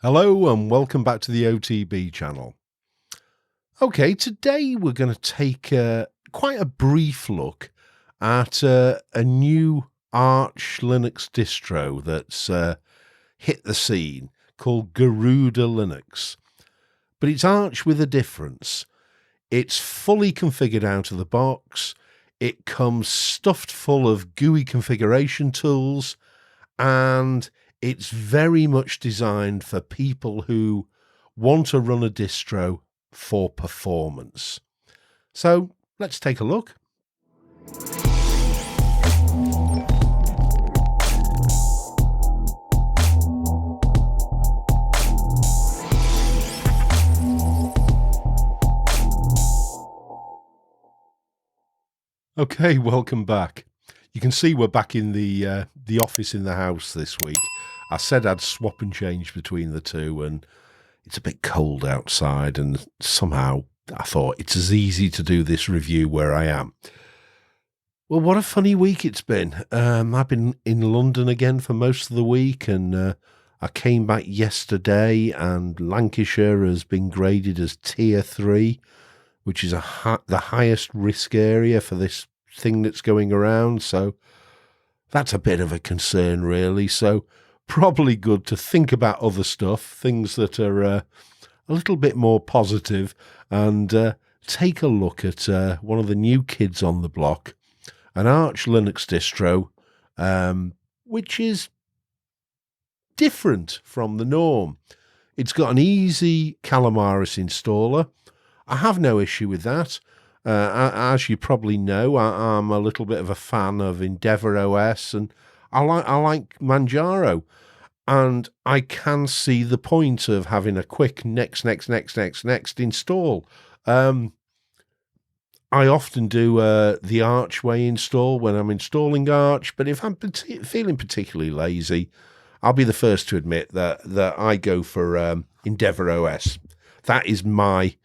Hello and welcome back to the OTB channel. Okay, today we're going to take quite a brief look at a new Arch Linux distro that's hit the scene called Garuda Linux. But it's Arch with a difference. It's fully configured out of the box. It comes stuffed full of GUI configuration tools, and it's very much designed for people who want to run a distro for performance. So let's take a look. Okay, welcome back. You can see we're back in the office in the house this week. I said I'd swap and change between the two, and it's a bit cold outside, and somehow I thought it's as easy to do this review where I am. Well, what a funny week it's been. I've been in London again for most of the week, and I came back yesterday, and Lancashire has been graded as Tier 3, which is the highest risk area for this thing that's going around. So that's a bit of a concern, really. So probably good to think about other stuff, things that are a little bit more positive, and take a look at one of the new kids on the block, an Arch Linux distro, which is different from the norm. It's got an easy Calamaris installer. I have no issue with that. As you probably know, I'm a little bit of a fan of EndeavourOS, and I like Manjaro, and I can see the point of having a quick next install. I often do the Archway install when I'm installing Arch, but if I'm feeling particularly lazy, I'll be the first to admit that I go for EndeavourOS. That is my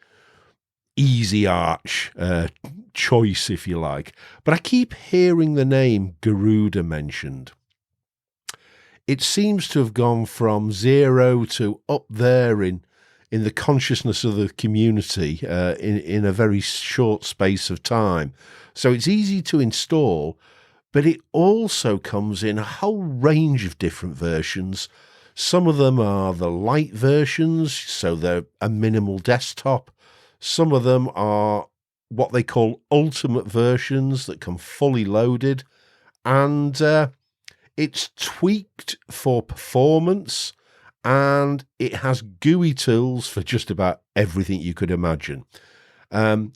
easy Arch choice, if you like. But I keep hearing the name Garuda mentioned. It seems to have gone from zero to up there in the consciousness of the community in a very short space of time. So it's easy to install, but it also comes in a whole range of different versions. Some of them are the light versions, so they're a minimal desktop. Some of them are what they call ultimate versions that come fully loaded, and it's tweaked for performance, and it has GUI tools for just about everything you could imagine. And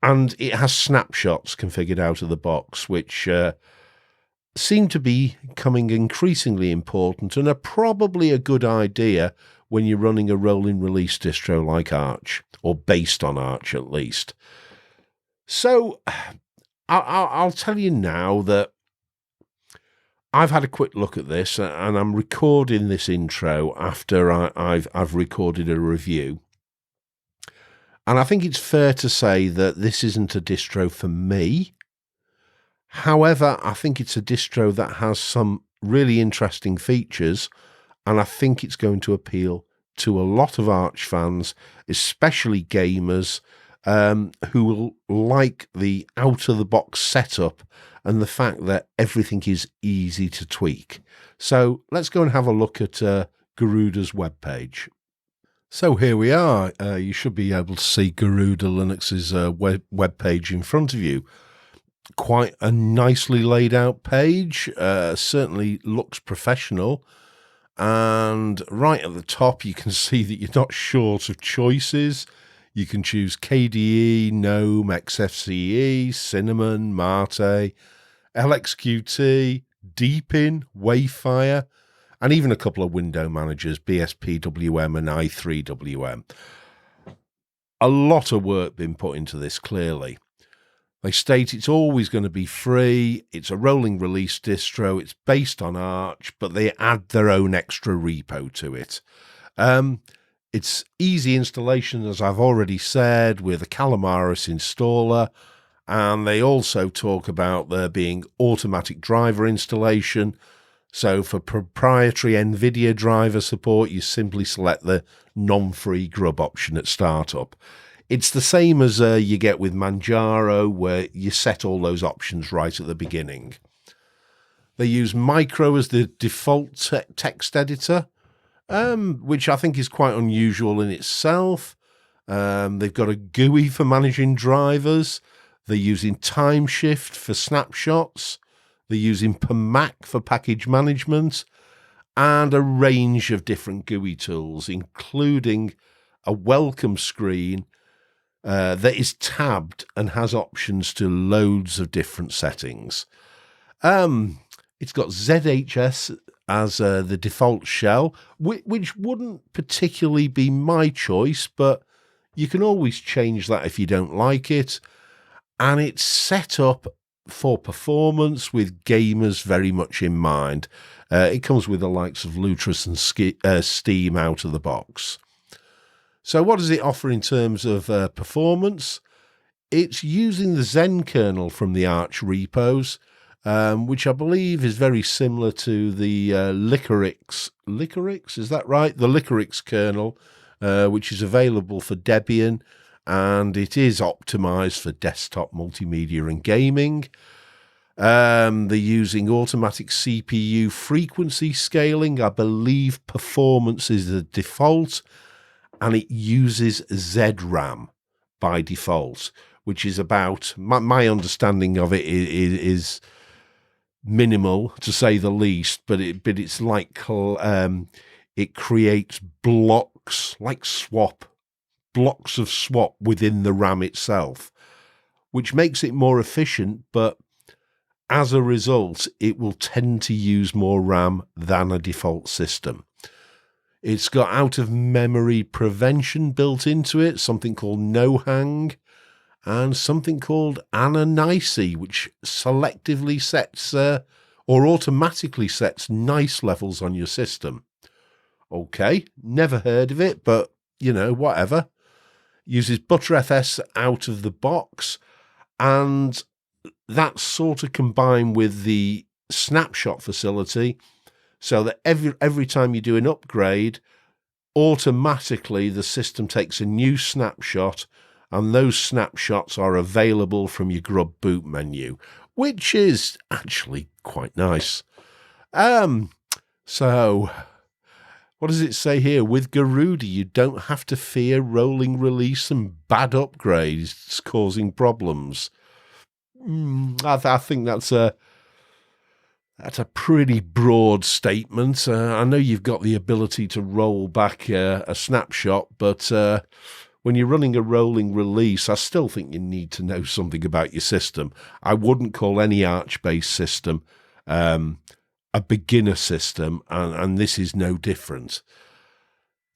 it has snapshots configured out of the box, which seem to be becoming increasingly important and are probably a good idea when you're running a rolling release distro like Arch, or based on Arch at least. So I'll tell you now that I've had a quick look at this, and I'm recording this intro after I've recorded a review. And I think it's fair to say that this isn't a distro for me. However, I think it's a distro that has some really interesting features, and I think it's going to appeal to a lot of Arch fans, especially gamers, who will like the out-of-the-box setup and the fact that everything is easy to tweak. So let's go and have a look at Garuda's webpage. So here we are. You should be able to see Garuda Linux's webpage in front of you. Quite a nicely laid out page, certainly looks professional. And right at the top, you can see that you're not short of choices. You can choose KDE, GNOME, XFCE, Cinnamon, Mate, LXQT, Deepin, Wayfire, and even a couple of window managers, BSPWM and i3WM. A lot of work been put into this, clearly. They state it's always going to be free, it's a rolling release distro, it's based on Arch, but they add their own extra repo to it. It's easy installation, as I've already said, with a Calamaris installer, and they also talk about there being automatic driver installation. So for proprietary NVIDIA driver support, you simply select the non-free grub option at startup. It's the same as you get with Manjaro, where you set all those options right at the beginning. They use Micro as the default text editor, which I think is quite unusual in itself. They've got a GUI for managing drivers. They're using Timeshift for snapshots. They're using PMAC for package management, and a range of different GUI tools, including a welcome screen that is tabbed and has options to loads of different settings. It's got ZHS as the default shell, which wouldn't particularly be my choice, but you can always change that if you don't like it. And it's set up for performance with gamers very much in mind. It comes with the likes of Lutris and Steam out of the box. So what does it offer in terms of performance? It's using the Zen kernel from the Arch repos, which I believe is very similar to the Licorix, is that right? The Licorix kernel, which is available for Debian, and it is optimized for desktop multimedia and gaming. They're using automatic CPU frequency scaling. I believe performance is the default, and it uses ZRAM by default, which is about, my understanding of it is minimal, to say the least, but it's like it creates blocks, like blocks of swap within the RAM itself, which makes it more efficient, but as a result, it will tend to use more RAM than a default system. It's got out-of-memory prevention built into it, something called no-hang, and something called Ananice, which selectively sets or automatically sets nice levels on your system. Okay, never heard of it, but, you know, whatever. Uses BTRFS out of the box, and that's sort of combined with the snapshot facility, so that every time you do an upgrade, automatically the system takes a new snapshot, and those snapshots are available from your grub boot menu, which is actually quite nice. So what does it say here? With Garuda, you don't have to fear rolling release and bad upgrades causing problems. I think that's a pretty broad statement. I know you've got the ability to roll back a snapshot, but when you're running a rolling release, I still think you need to know something about your system. I wouldn't call any Arch-based system a beginner system, and this is no different.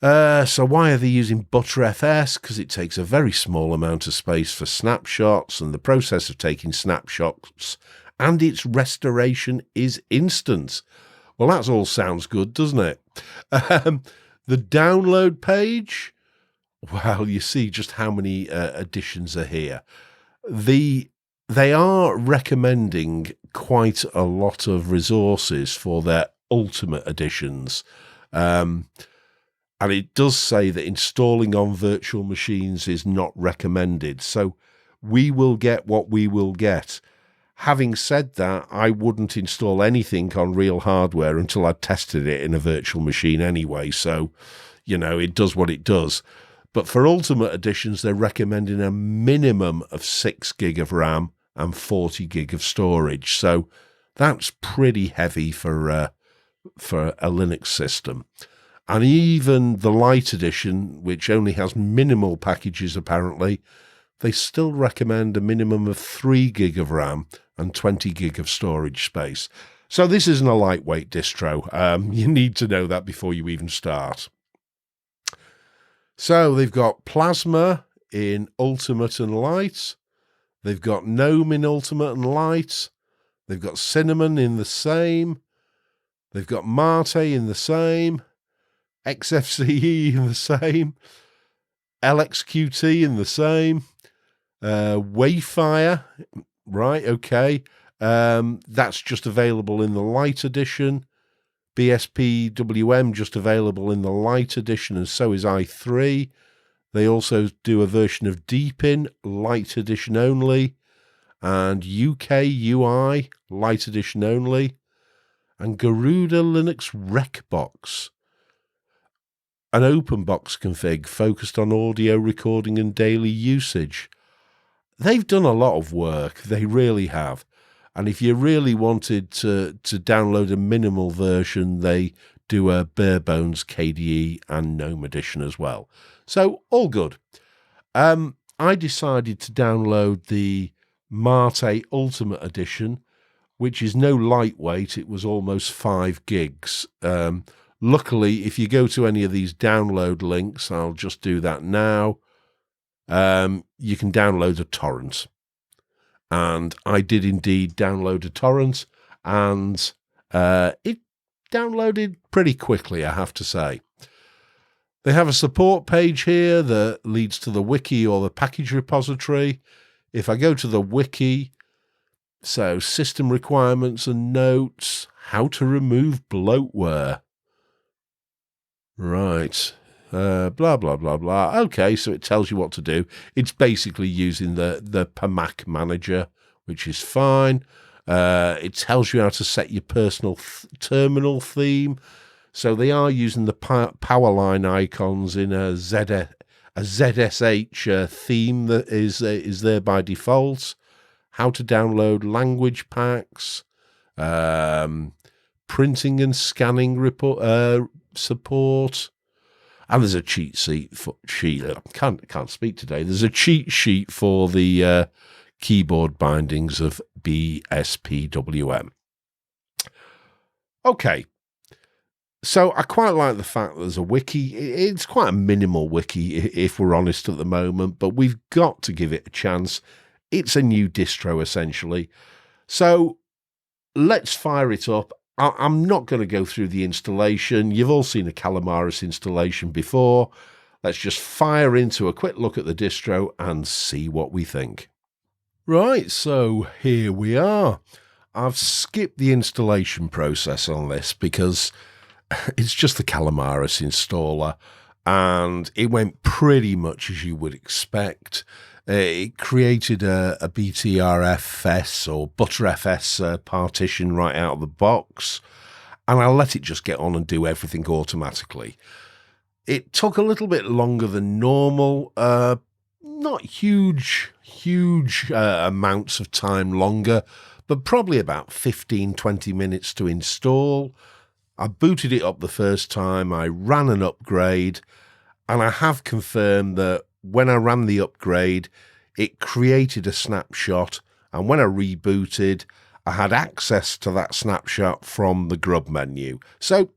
So why are they using BTRFS? Because it takes a very small amount of space for snapshots, and the process of taking snapshots and its restoration is instant. Well, that all sounds good, doesn't it? The download page, well, you see just how many editions are here. They are recommending quite a lot of resources for their ultimate editions. And it does say that installing on virtual machines is not recommended. So we will get what we will get. Having said that, I wouldn't install anything on real hardware until I'd tested it in a virtual machine anyway. So, you know, it does what it does. But for ultimate editions, they're recommending a minimum of 6 gig of RAM and 40 gig of storage. So that's pretty heavy for a Linux system. And even the light edition, which only has minimal packages apparently, they still recommend a minimum of 3 gig of RAM and 20 gig of storage space. So this isn't a lightweight distro. You need to know that before you even start. So they've got Plasma in Ultimate and Light. They've got Gnome in Ultimate and Light. They've got Cinnamon in the same. They've got Mate in the same. XFCE in the same. LXQT in the same. Wayfire, right, okay. That's just available in the light edition. BSPWM just available in the light edition, and so is i3. They also do a version of Deepin, light edition only, and UK UI, light edition only, and Garuda Linux Recbox, an open box config focused on audio recording and daily usage. They've done a lot of work, they really have. And if you really wanted to download a minimal version, they do a bare bones KDE and GNOME edition as well. So all good. I decided to download the Mate Ultimate Edition, which is no lightweight. It was almost 5 gigs. Luckily, if you go to any of these download links, I'll just do that now, you can download a torrent. And I did indeed download a torrent, and it downloaded pretty quickly, I have to say. They have a support page here that leads to the wiki or the package repository. If I go to the wiki, so system requirements and notes, how to remove bloatware. Right. Blah, blah, blah, blah. Okay, so it tells you what to do. It's basically using the PMAC manager, which is fine. It tells you how to set your personal terminal theme. So they are using the power line icons in a ZSH theme that is there by default. How to download language packs, printing and scanning support. And there's a cheat sheet I can't speak today. There's a cheat sheet for the keyboard bindings of BSPWM. Okay, so I quite like the fact that there's a wiki. It's quite a minimal wiki, if we're honest at the moment, but we've got to give it a chance. It's a new distro, essentially. So let's fire it up. I'm not going to go through the installation. You've all seen a Calamaris installation before. Let's just fire into a quick look at the distro and see what we think. Right, so here we are. I've skipped the installation process on this because it's just the Calamaris installer, and it went pretty much as you would expect. It created a BTRFS or BTRFS partition right out of the box, and I let it just get on and do everything automatically. It took a little bit longer than normal, not huge amounts of time longer, but probably about 15-20 minutes to install. I booted it up the first time, I ran an upgrade, and I have confirmed that when I ran the upgrade, it created a snapshot, and when I rebooted, I had access to that snapshot from the grub menu. So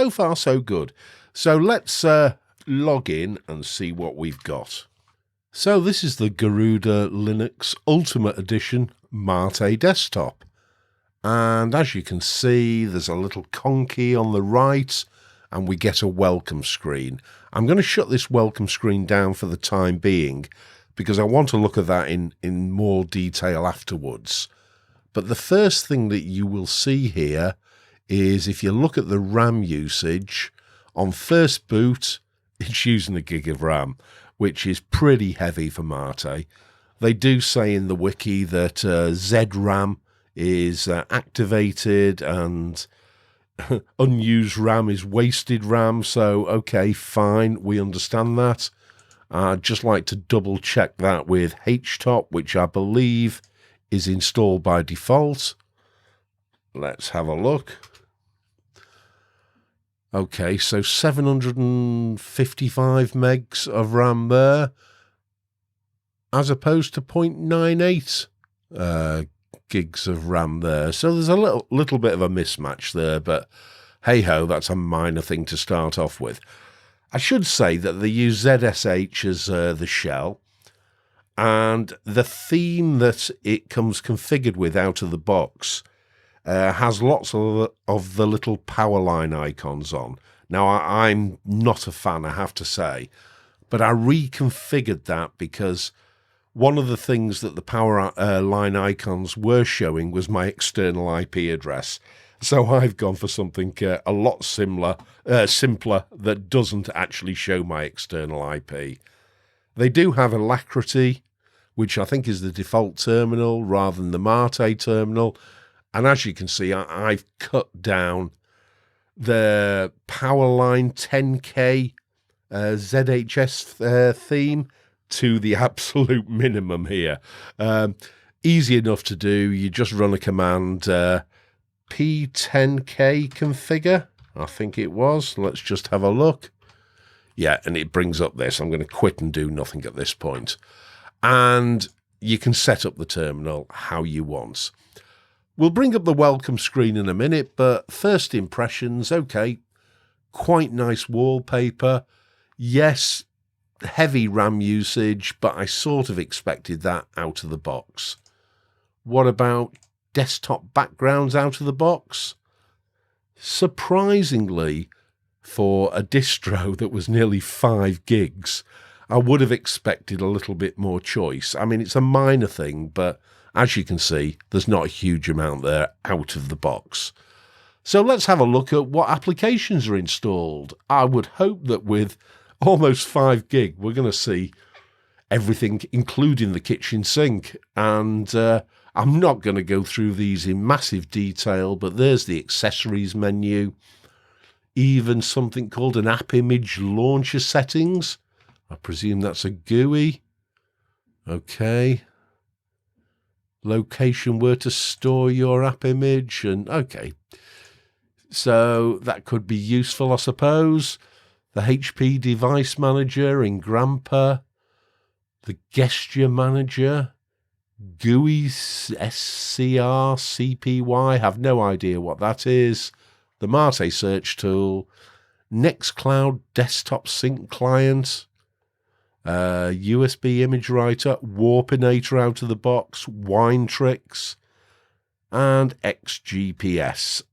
far, so good. So let's log in and see what we've got. So this is the Garuda Linux Ultimate Edition Mate desktop. And as you can see, there's a little conky on the right, and we get a welcome screen. I'm going to shut this welcome screen down for the time being because I want to look at that in more detail afterwards. But the first thing that you will see here is if you look at the RAM usage, on first boot, it's using a gig of RAM, which is pretty heavy for Mate. They do say in the wiki that ZRAM is activated and unused RAM is wasted RAM, so okay, fine, we understand that. I'd just like to double check that with HTOP, which I believe is installed by default. Let's have a look. Okay, so 755 megs of RAM there, as opposed to 0.98 gigs of RAM there. So there's a little bit of a mismatch there, but hey-ho, that's a minor thing to start off with. I should say that they use ZSH as the shell, and the theme that it comes configured with out of the box has lots of the little power line icons on. Now, I'm not a fan, I have to say, but I reconfigured that because one of the things that the power line icons were showing was my external IP address. So I've gone for something a lot simpler that doesn't actually show my external IP. They do have Alacrity, which I think is the default terminal rather than the Mate terminal. And as you can see, I've cut down the Powerline 10K ZHS theme to the absolute minimum here. Easy enough to do. You just run a command, P10K configure, I think it was. Let's just have a look. Yeah, and it brings up this. I'm going to quit and do nothing at this point. And you can set up the terminal how you want. We'll bring up the welcome screen in a minute, but first impressions, okay, quite nice wallpaper. Yes, heavy RAM usage, but I sort of expected that out of the box. What about desktop backgrounds out of the box? Surprisingly, for a distro that was nearly 5 gigs, I would have expected a little bit more choice. I mean, it's a minor thing, but as you can see, there's not a huge amount there out of the box. So let's have a look at what applications are installed. I would hope that with almost 5 gig, we're going to see everything, including the kitchen sink. And I'm not going to go through these in massive detail, but there's the accessories menu. Even something called an app image launcher settings. I presume that's a GUI. Okay. Location where to store your app image. And okay. So that could be useful, I suppose. The HP device manager in Grandpa. The gesture manager. GUI SCR CPY. Have no idea what that is. The Mate search tool. Nextcloud desktop sync client. USB image writer, Warpinator out of the box, Wine Tricks, and XGPS.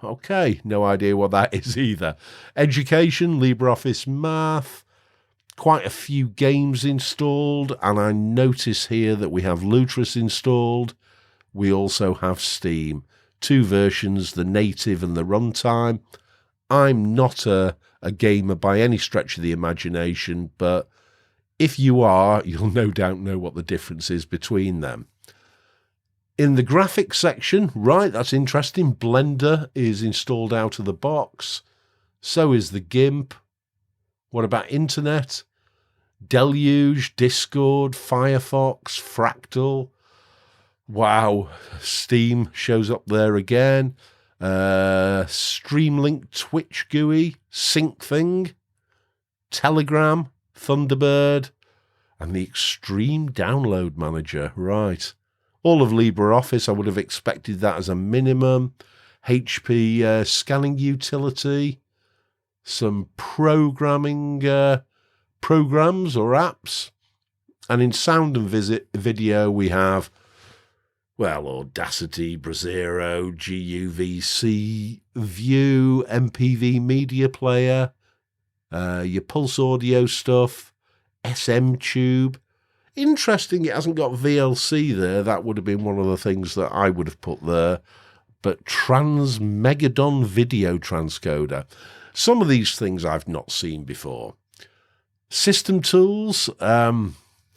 Okay, no idea what that is either. Education, LibreOffice Math, quite a few games installed, and I notice here that we have Lutris installed. We also have Steam. 2 versions, the native and the runtime. I'm not a gamer by any stretch of the imagination, but if you are, you'll no doubt know what the difference is between them. In the graphics section, right, that's interesting. Blender is installed out of the box. So is the GIMP. What about Internet? Deluge, Discord, Firefox, Fractal. Wow, Steam shows up there again. Streamlink Twitch GUI, SyncThing, Telegram, Thunderbird, and the Extreme Download Manager. Right. All of LibreOffice, I would have expected that as a minimum. HP scanning utility, some programming programs or apps. And in sound and video, we have, well, Audacity, Brasero, GUVC, View, MPV Media Player, your Pulse Audio stuff, SM Tube. Interesting, it hasn't got VLC there. That would have been one of the things that I would have put there. But Transmegadon Video Transcoder. Some of these things I've not seen before. System tools. Well,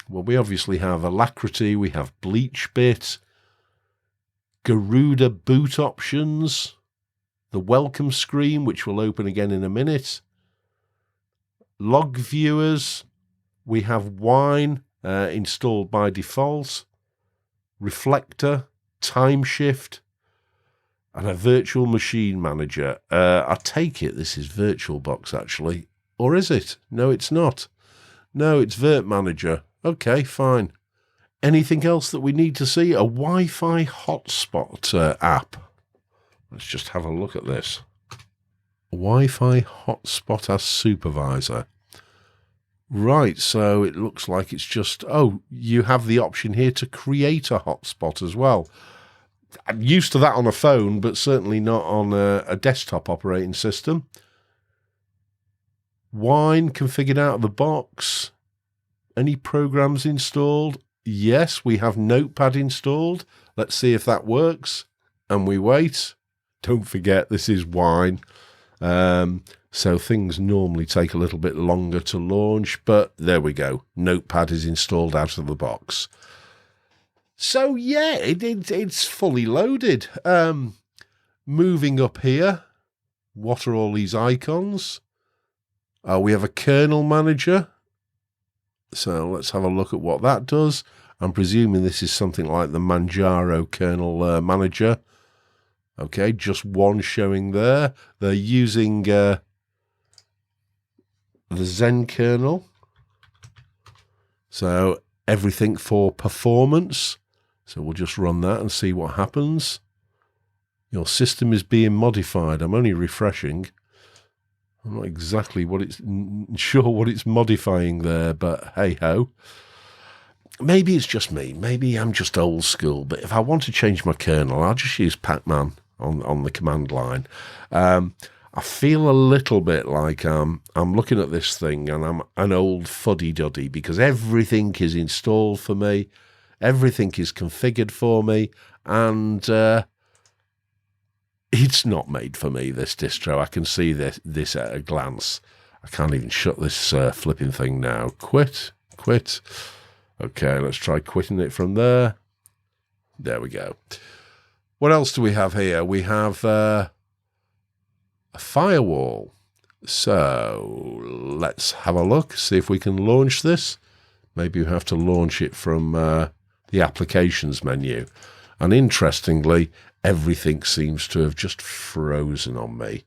we obviously have Alacrity. We have BleachBit. Garuda boot options. The welcome screen, which will open again in a minute. Log viewers, we have Wine installed by default, Reflector, Time Shift, and a virtual machine manager. I take it this is VirtualBox actually, or is it? No, it's not. No, it's Virt Manager. Okay, fine. Anything else that we need to see? A Wi-Fi hotspot app. Let's just have a look at this. Wi-Fi hotspot as supervisor. Right, so it looks like it's just, oh, you have the option here to create a hotspot as well. I'm used to that on a phone, but certainly not on a desktop operating system. Wine configured out of the box. Any programs installed? Yes, we have Notepad installed. Let's see if that works. And we wait. don't forget, this is wine. So things normally take a little bit longer to launch, but there we go. Notepad is installed out of the box. So yeah, it's fully loaded. Moving up here, what are all these icons? We have a kernel manager. So let's have a look at what that does. I'm presuming this is something like the Manjaro kernel manager. Okay, just one showing there. They're using the Zen kernel. So everything for performance. So we'll just run that and see what happens. Your system is being modified. I'm only refreshing. I'm not exactly sure what it's modifying there, but hey ho. Maybe it's just me. Maybe I'm just old school. But if I want to change my kernel, I'll just use Pacman on the command line. I feel a little bit like I'm looking at this thing and I'm an old fuddy-duddy because everything is installed for me, everything is configured for me, and it's not made for me, this distro. I can see this at a glance. I can't even shut this flipping thing now. Quit. Okay, let's try quitting it from there. There we go. What else do we have here? We have a firewall. So let's have a look, see if we can launch this. Maybe we have to launch it from the applications menu. And interestingly, everything seems to have just frozen on me.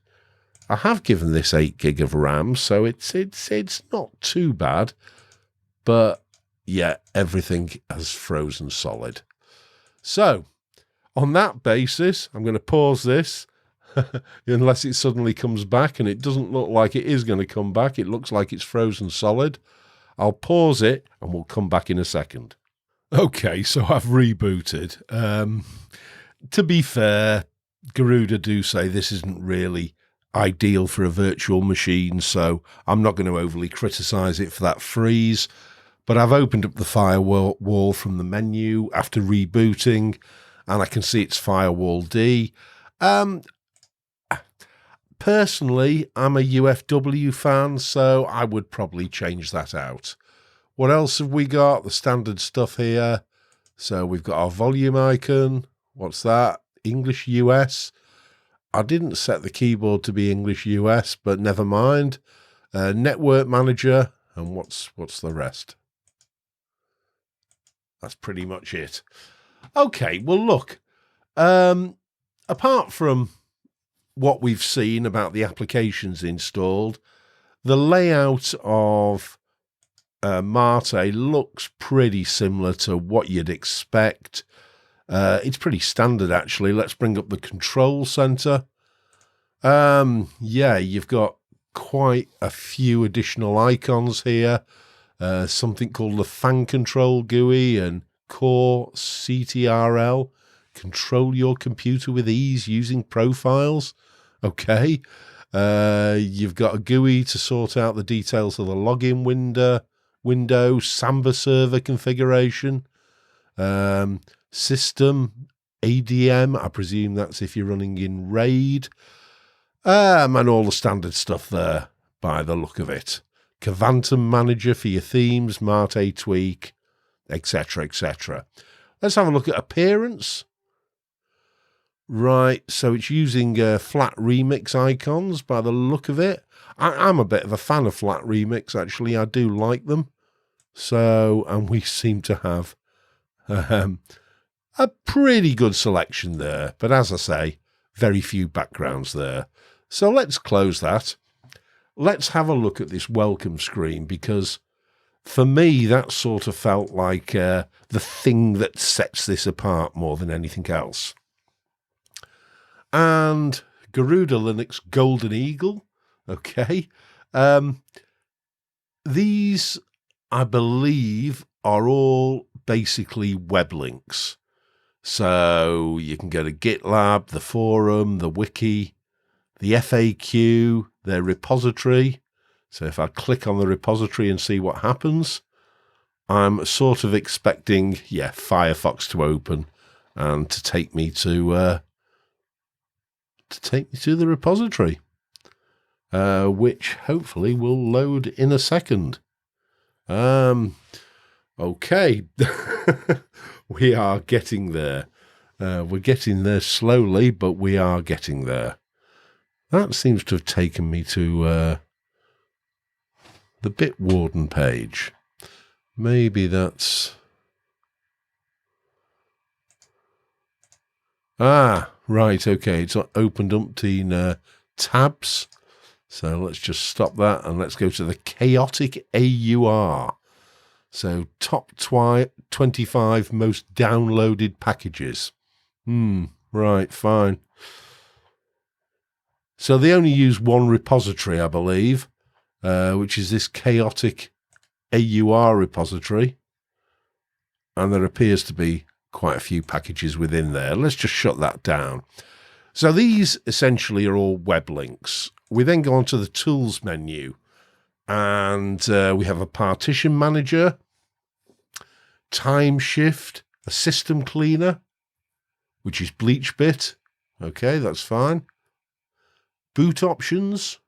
I have given this 8 gig of RAM, so it's not too bad. But yeah, everything has frozen solid. So on that basis, I'm going to pause this unless it suddenly comes back, and it doesn't look like it is going to come back. It looks like it's frozen solid. I'll pause it and we'll come back in a second. Okay, so I've rebooted. To be fair, Garuda do say this isn't really ideal for a virtual machine, so I'm not going to overly criticize it for that freeze. But I've opened up the firewall from the menu after rebooting, and I can see it's Firewall D. Personally, I'm a UFW fan, so I would probably change that out. What else have we got? The standard stuff here. So we've got our volume icon. What's that? English US. I didn't set the keyboard to be English US, but never mind. Network manager, and what's the rest? That's pretty much it. Okay, well look, apart from what we've seen about the applications installed, the layout of Mate looks pretty similar to what you'd expect. It's pretty standard, actually. Let's bring up the control center. Yeah, you've got quite a few additional icons here. Something called the fan control GUI and core CTRL. Control your computer with ease using profiles. Okay. You've got a GUI to sort out the details of the login window, Samba server configuration, system, ADM, I presume that's if you're running in RAID, and all the standard stuff there by the look of it. Kvantum manager for your themes, Mate tweak, etc., etc. Let's have a look at appearance. Right, so it's using flat remix icons by the look of it. I'm a bit of a fan of flat remix, actually. I do like them. So, and we seem to have a pretty good selection there. But as I say, very few backgrounds there. So let's close that. Let's have a look at this welcome screen, because for me, that sort of felt like the thing that sets this apart more than anything else. And Garuda Linux Golden Eagle. Okay. These, I believe, are all basically web links. So you can go to GitLab, the forum, the wiki, the FAQ, their repository. So if I click on the repository and see what happens, I'm sort of expecting, Firefox to open and to take me to to take me to the repository, which hopefully will load in a second. Okay, we are getting there. We're getting there slowly, but we are getting there. That seems to have taken me to the Bitwarden page. Maybe that's... Ah, right, okay. It's opened umpteen tabs. So let's just stop that and let's go to the chaotic AUR. So top 25 most downloaded packages. Right, fine. So they only use one repository, I believe, which is this chaotic AUR repository. And there appears to be quite a few packages within there. Let's just shut that down. So these essentially are all web links. We then go on to the tools menu, and we have a partition manager, time shift, a system cleaner, which is BleachBit. Okay, that's fine. Boot options.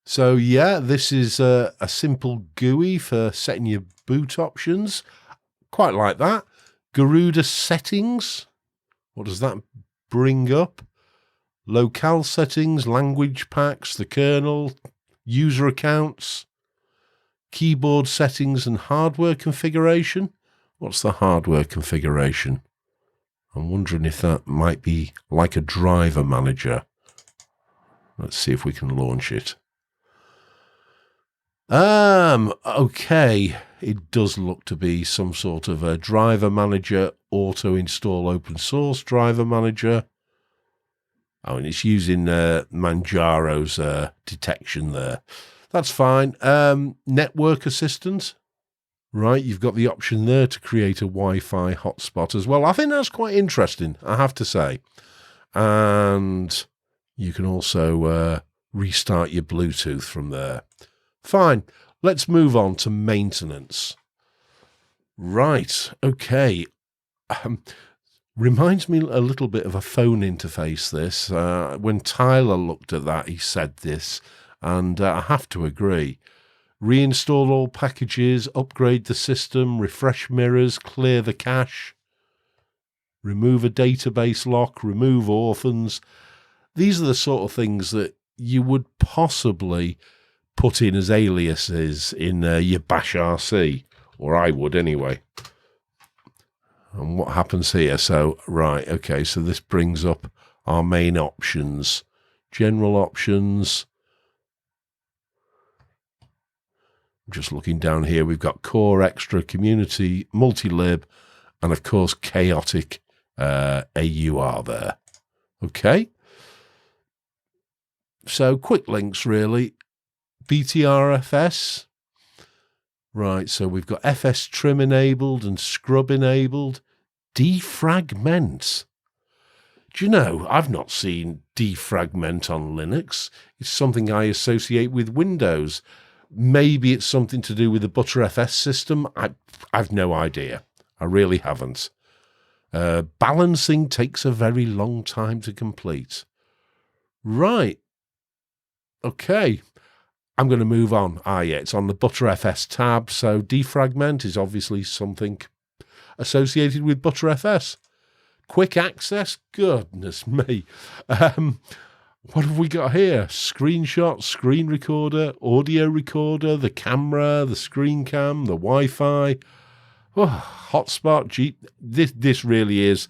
So yeah, this is a simple GUI for setting your boot options. Quite like that. Garuda settings. What does that bring up? Locale settings, language packs, the kernel, user accounts, keyboard settings and hardware configuration. What's the hardware configuration? I'm wondering if that might be like a driver manager. Let's see if we can launch it. Okay. It does look to be some sort of a driver manager, auto install open source driver manager. Oh, and it's using Manjaro's detection there. That's fine. Network assistant. Right, you've got the option there to create a Wi-Fi hotspot as well. I think that's quite interesting, I have to say. And you can also restart your Bluetooth from there. Fine. Let's move on to maintenance. Right, okay. Reminds me a little bit of a phone interface, this. When Tyler looked at that, he said this, and I have to agree. Reinstall all packages, upgrade the system, refresh mirrors, clear the cache, remove a database lock, remove orphans. These are the sort of things that you would possibly put in as aliases in your bash RC, or I would anyway. And what happens here? So, right, okay, so this brings up our main options. General options. Just looking down here, we've got core, extra, community, multi-lib, and of course, chaotic AUR there. Okay. So, quick links, really. BTRFS. Right, so we've got FS trim enabled and scrub enabled. Defragment. Do you know, I've not seen defragment on Linux. It's something I associate with Windows. Maybe it's something to do with the BTRFS system. I've no idea. I really haven't. Balancing takes a very long time to complete. Right. Okay. I'm going to move on. Yeah, it's on the BTRFS tab. So defragment is obviously something associated with BTRFS. Quick access? Goodness me. What have we got here? Screenshot, screen recorder, audio recorder, the camera, the screen cam, the Wi-Fi. Oh, hotspot. This really is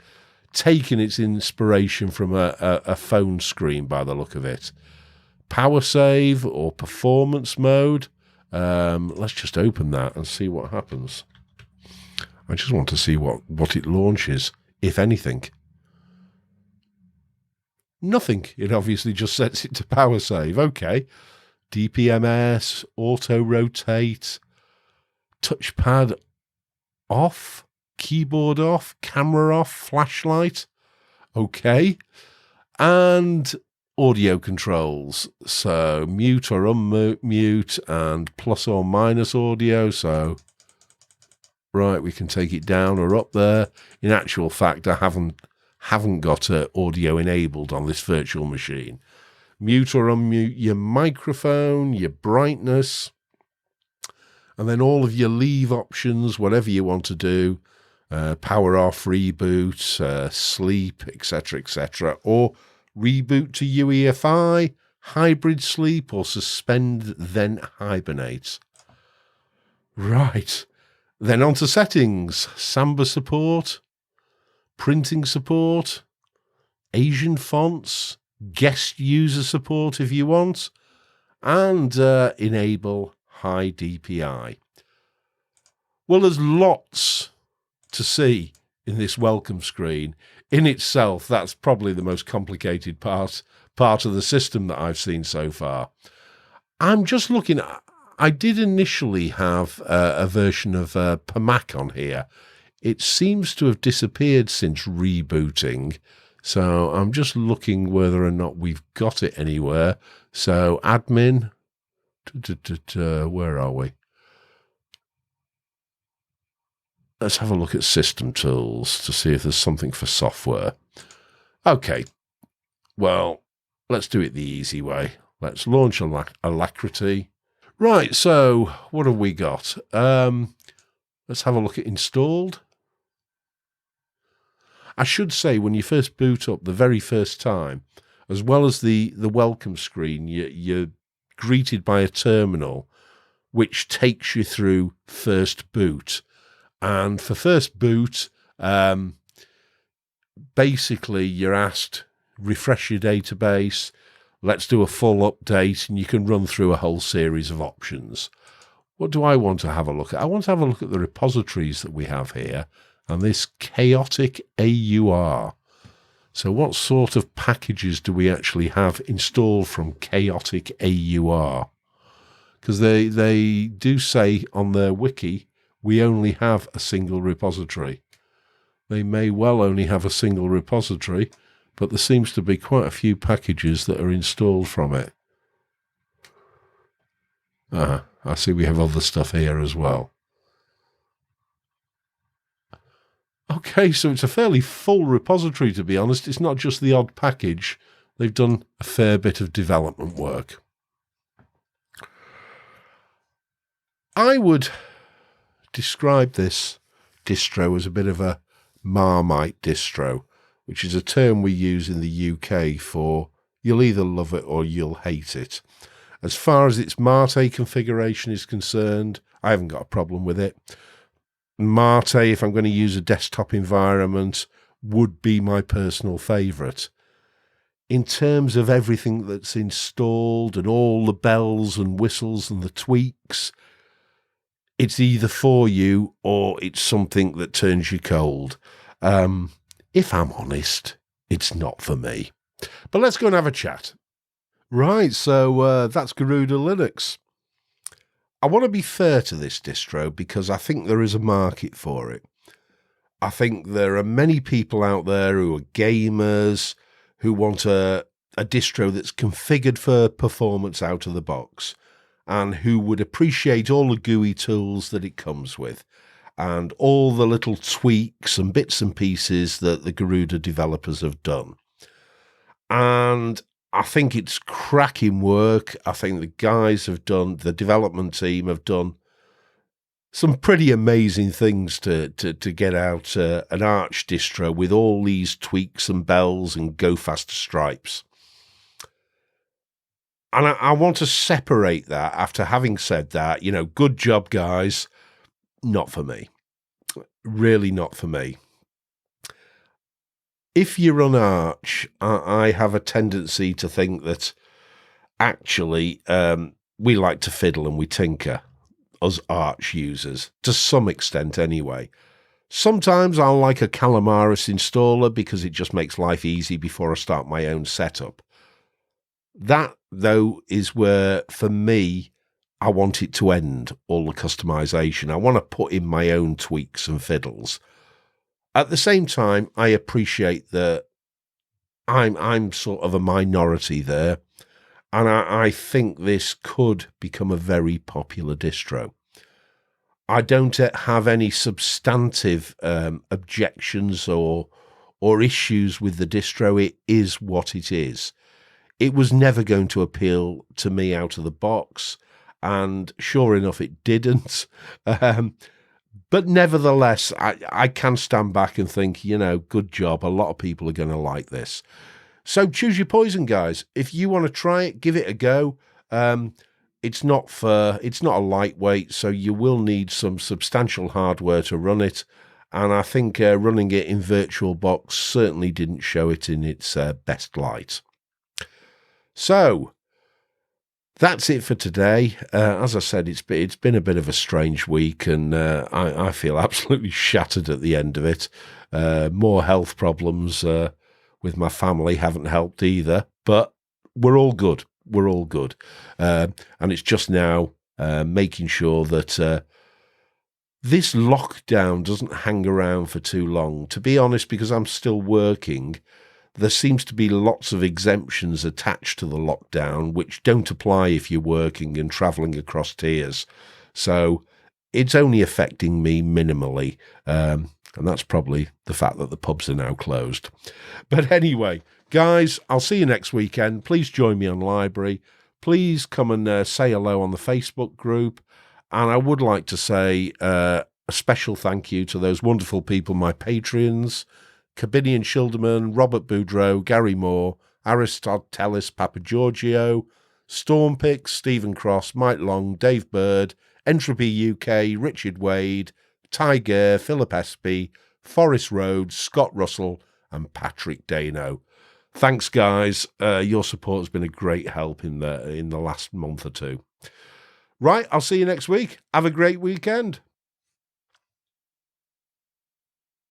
taking its inspiration from a phone screen by the look of it. Power save or performance mode. Let's just open that and see what happens. I just want to see what it launches, if anything. Nothing. It obviously just sets it to power save. Okay. DPMS, auto rotate, touchpad off, keyboard off, camera off, flashlight. Okay. And audio controls. So mute or unmute and plus or minus audio. So, right, we can take it down or up there. In actual fact, I haven't haven't got audio enabled on this virtual machine. Mute or unmute your microphone, your brightness, and then all of your leave options, whatever you want to do, power off, reboot, sleep, etc., or reboot to UEFI, hybrid sleep, or suspend, then hibernate. Right. Then on to settings. Samba support, printing support, Asian fonts, guest user support if you want, and enable high DPI. Well, there's lots to see in this welcome screen. In itself, that's probably the most complicated part of the system that I've seen so far. I'm just looking at, I did initially have a version of PMAC on here. It seems to have disappeared since rebooting, so I'm just looking whether or not we've got it anywhere. So admin, where are we? Let's have a look at system tools to see if there's something for software. Okay, well, let's do it the easy way. Let's launch Alacrity. Right, so what have we got? Let's have a look at installed. I should say, when you first boot up the very first time, as well as the welcome screen, you're greeted by a terminal which takes you through first boot. And for first boot, basically you're asked, refresh your database, let's do a full update, and you can run through a whole series of options. What do I want to have a look at? I want to have a look at the repositories that we have here, and this chaotic AUR. So what sort of packages do we actually have installed from chaotic AUR? Because they do say on their wiki, we only have a single repository. They may well only have a single repository, but there seems to be quite a few packages that are installed from it. I see we have other stuff here as well. Okay, so it's a fairly full repository, to be honest. It's not just the odd package. They've done a fair bit of development work. I would describe this distro as a bit of a Marmite distro, which is a term we use in the UK for you'll either love it or you'll hate it. As far as its Mate configuration is concerned, I haven't got a problem with it. Mate, if I'm going to use a desktop environment, would be my personal favourite. In terms of everything that's installed and all the bells and whistles and the tweaks, it's either for you or it's something that turns you cold. If I'm honest, it's not for me. But let's go and have a chat. Right, so that's Garuda Linux. I want to be fair to this distro because I think there is a market for it. I think there are many people out there who are gamers, who want a distro that's configured for performance out of the box, and who would appreciate all the GUI tools that it comes with, and all the little tweaks and bits and pieces that the Garuda developers have done. And I think it's cracking work. I think the guys have done, the development team have done some pretty amazing things to get out an Arch distro with all these tweaks and bells and go faster stripes. And I want to separate that after having said that, you know, good job, guys. Not for me. Really not for me. If you run Arch, I have a tendency to think that actually we like to fiddle and we tinker, us Arch users, to some extent anyway. Sometimes I'll like a Calamaris installer because it just makes life easy before I start my own setup. That, though, is where, for me, I want it to end, all the customization. I want to put in my own tweaks and fiddles. At the same time, I appreciate that I'm sort of a minority there, and I think this could become a very popular distro. I don't have any substantive objections or or issues with the distro. It is what it is. It was never going to appeal to me out of the box, and sure enough, it didn't. But nevertheless, I can stand back and think, good job. A lot of people are going to like this. So choose your poison, guys. If you want to try it, give it a go. It's not a lightweight, so you will need some substantial hardware to run it. And I think running it in VirtualBox certainly didn't show it in its best light. So that's it for today. As I said, it's been a bit of a strange week, and I feel absolutely shattered at the end of it. More health problems with my family haven't helped either, but we're all good. We're all good. And it's just now making sure that this lockdown doesn't hang around for too long. To be honest, because I'm still working, there seems to be lots of exemptions attached to the lockdown which don't apply if you're working and travelling across tiers. So it's only affecting me minimally, and that's probably the fact that the pubs are now closed. But anyway, guys, I'll see you next weekend. Please join me on Library. Please come and say hello on the Facebook group. And I would like to say a special thank you to those wonderful people, my Patreons, Cabinian Schilderman, Robert Boudreau, Gary Moore, Aristotelis Papagiorgio, Stormpix, Stephen Cross, Mike Long, Dave Bird, Entropy UK, Richard Wade, Tiger, Philip Espy, Forrest Rhodes, Scott Russell, and Patrick Dano. Thanks, guys. Your support has been a great help in the last month or two. Right, I'll see you next week. Have a great weekend.